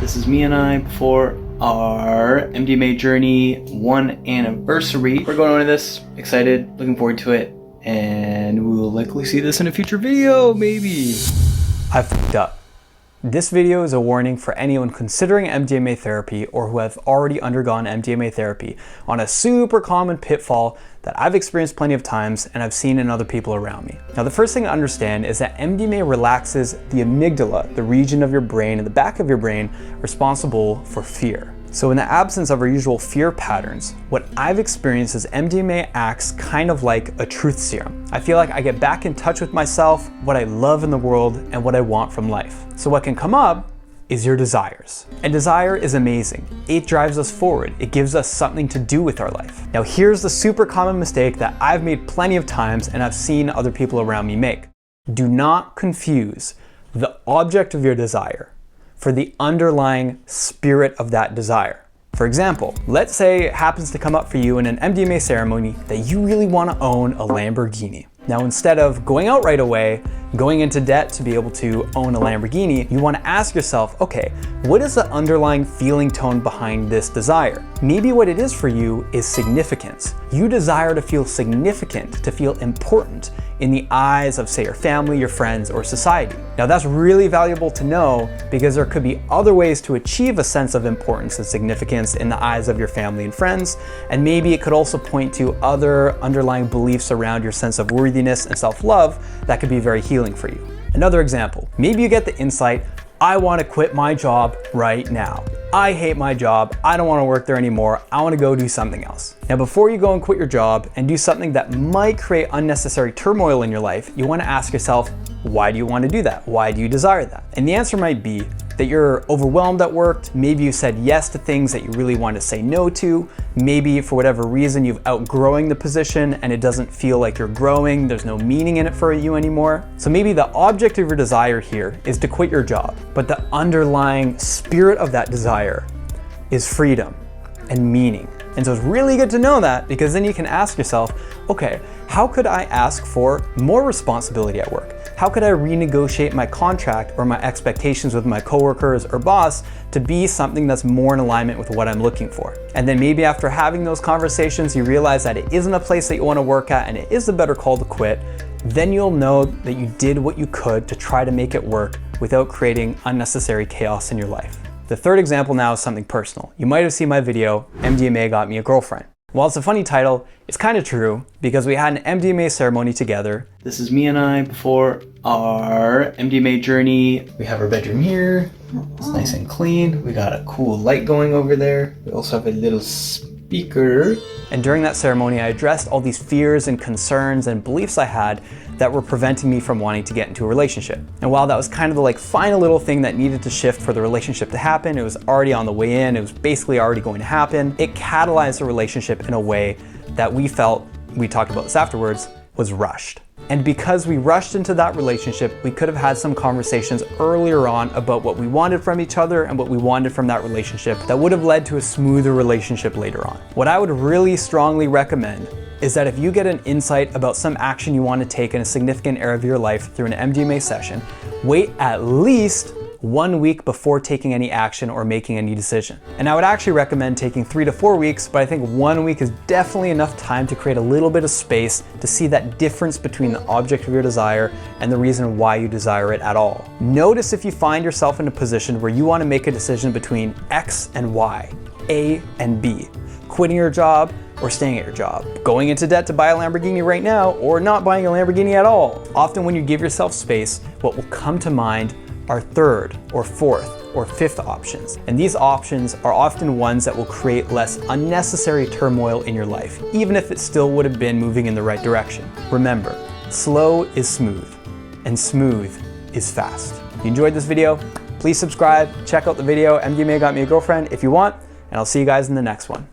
This is me and I before our MDMA journey 1 anniversary. We're going on to this, excited, looking forward to it, and we will likely see this in a future video, maybe. I fucked up. This video is a warning for anyone considering MDMA therapy or who have already undergone MDMA therapy on a super common pitfall that I've experienced plenty of times and I've seen in other people around me. Now, the first thing to understand is that MDMA relaxes the amygdala, the region of your brain in the back of your brain responsible for fear. So in the absence of our usual fear patterns, what I've experienced is MDMA acts kind of like a truth serum. I feel like I get back in touch with myself, what I love in the world, and what I want from life. So what can come up is your desires. And desire is amazing. It drives us forward. It gives us something to do with our life. Now here's the super common mistake that I've made plenty of times and I've seen other people around me make. Do not confuse the object of your desire for the underlying spirit of that desire. For example, let's say it happens to come up for you in an MDMA ceremony that you really want to own a Lamborghini. Now, instead of going out right away, going into debt to be able to own a Lamborghini, you want to ask yourself, okay, what is the underlying feeling tone behind this desire? Maybe what it is for you is significance. You desire to feel significant, to feel important in the eyes of, say, your family, your friends, or society. Now, that's really valuable to know because there could be other ways to achieve a sense of importance and significance in the eyes of your family and friends, and maybe it could also point to other underlying beliefs around your sense of worthiness and self-love that could be very healing for you. Another example, maybe you get the insight, I want to quit my job right now. I hate my job. I don't want to work there anymore. I want to go do something else. Now, before you go and quit your job and do something that might create unnecessary turmoil in your life, you want to ask yourself, why do you want to do that? Why do you desire that? And the answer might be that you're overwhelmed at work. Maybe you said yes to things that you really want to say no to. Maybe for whatever reason you've outgrowing the position and it doesn't feel like you're growing. There's no meaning in it for you anymore. So maybe the object of your desire here is to quit your job, but the underlying spirit of that desire is freedom and meaning. And so it's really good to know that, because then you can ask yourself, okay, how could I ask for more responsibility at work? How could I renegotiate my contract or my expectations with my coworkers or boss to be something that's more in alignment with what I'm looking for? And then maybe after having those conversations, you realize that it isn't a place that you want to work at and it is a better call to quit. Then you'll know that you did what you could to try to make it work without creating unnecessary chaos in your life. The third example now is something personal. You might have seen my video, MDMA Got Me a Girlfriend. While it's a funny title, it's kind of true because we had an MDMA ceremony together. This is me and I before our MDMA journey. We have our bedroom here. It's nice and clean. We got a cool light going over there. We also have a little speaker. And during that ceremony, I addressed all these fears and concerns and beliefs I had that were preventing me from wanting to get into a relationship. And while that was kind of the final little thing that needed to shift for the relationship to happen, it was already on the way in, it was basically already going to happen, it catalyzed the relationship in a way that we felt, we talked about this afterwards, was rushed. And because we rushed into that relationship, we could have had some conversations earlier on about what we wanted from each other and what we wanted from that relationship that would have led to a smoother relationship later on. What I would really strongly recommend is that if you get an insight about some action you want to take in a significant area of your life through an MDMA session, wait at least 1 week before taking any action or making any decision. And I would actually recommend taking 3 to 4 weeks, but I think 1 week is definitely enough time to create a little bit of space to see that difference between the object of your desire and the reason why you desire it at all. Notice if you find yourself in a position where you want to make a decision between X and Y, A and B, quitting your job or staying at your job, going into debt to buy a Lamborghini right now or not buying a Lamborghini at all. Often when you give yourself space, what will come to mind are third or fourth or fifth options. And these options are often ones that will create less unnecessary turmoil in your life, even if it still would have been moving in the right direction. Remember, slow is smooth and smooth is fast. If you enjoyed this video, please subscribe, check out the video MDMA Got Me a Girlfriend if you want, and I'll see you guys in the next one.